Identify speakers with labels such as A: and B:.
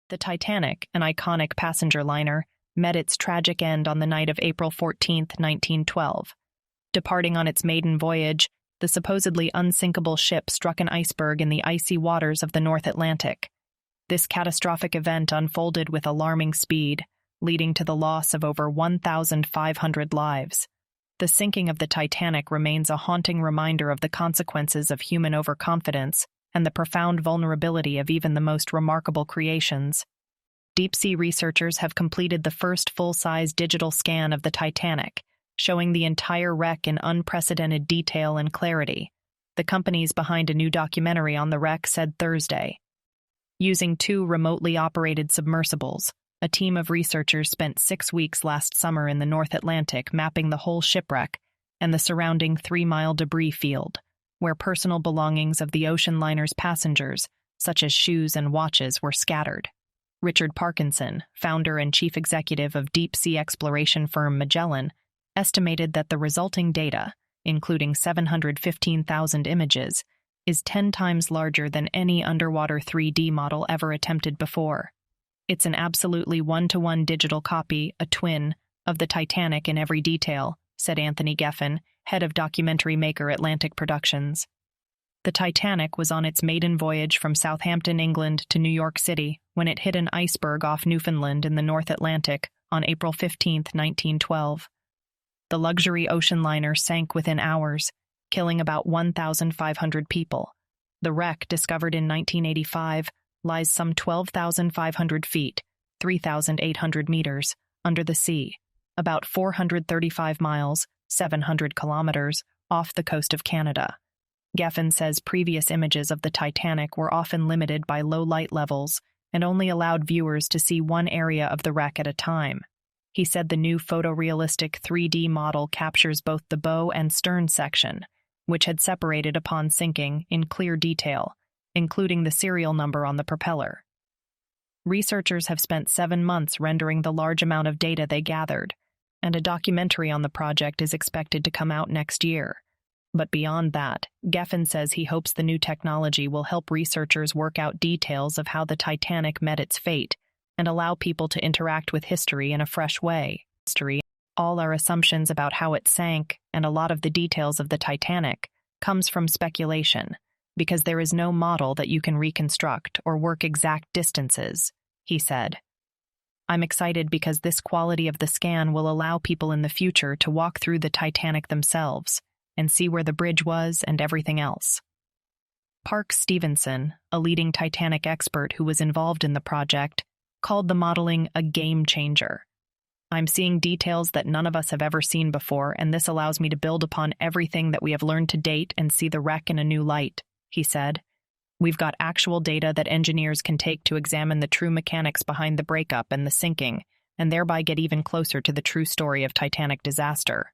A: The Titanic, an iconic passenger liner, met its tragic end on the night of April 14, 1912. Departing on its maiden voyage, the supposedly unsinkable ship struck an iceberg in the icy waters of the North Atlantic. This catastrophic event unfolded with alarming speed, leading to the loss of over 1,500 lives. The sinking of the Titanic remains a haunting reminder of the consequences of human overconfidence and the profound vulnerability of even the most remarkable creations. Deep-sea researchers have completed the first full-size digital scan of the Titanic, showing the entire wreck in unprecedented detail and clarity. The companies behind a new documentary on the wreck said Thursday. Using 2 remotely operated submersibles, a team of researchers spent 6 weeks last summer in the North Atlantic mapping the whole shipwreck and the surrounding 3-mile debris field, where personal belongings of the ocean liner's passengers, such as shoes and watches, were scattered. Richard Parkinson, founder and chief executive of deep-sea exploration firm Magellan, estimated that the resulting data, including 715,000 images, is 10 times larger than any underwater 3D model ever attempted before. It's an absolutely one-to-one digital copy, a twin, of the Titanic in every detail, said Anthony Geffen, head of documentary maker Atlantic Productions. The Titanic was on its maiden voyage from Southampton, England to New York City when it hit an iceberg off Newfoundland in the North Atlantic on April 15, 1912. The luxury ocean liner sank within hours, killing about 1,500 people. The wreck, discovered in 1985, lies some 12,500 feet, 3,800 meters, under the sea, about 435 miles, 700 kilometers, off the coast of Canada. Geffen says previous images of the Titanic were often limited by low light levels and only allowed viewers to see one area of the wreck at a time. He said the new photorealistic 3D model captures both the bow and stern section, which had separated upon sinking, in clear detail, including the serial number on the propeller. Researchers have spent 7 months rendering the large amount of data they gathered, and a documentary on the project is expected to come out next year. But beyond that, Geffen says he hopes the new technology will help researchers work out details of how the Titanic met its fate and allow people to interact with history in a fresh way. All our assumptions about how it sank and a lot of the details of the Titanic comes from speculation, because there is no model that you can reconstruct or work exact distances, he said. I'm excited because this quality of the scan will allow people in the future to walk through the Titanic themselves and see where the bridge was and everything else. Park Stevenson, a leading Titanic expert who was involved in the project, called the modeling a game changer. I'm seeing details that none of us have ever seen before, and this allows me to build upon everything that we have learned to date and see the wreck in a new light, he said. We've got actual data that engineers can take to examine the true mechanics behind the breakup and the sinking, and thereby get even closer to the true story of Titanic disaster.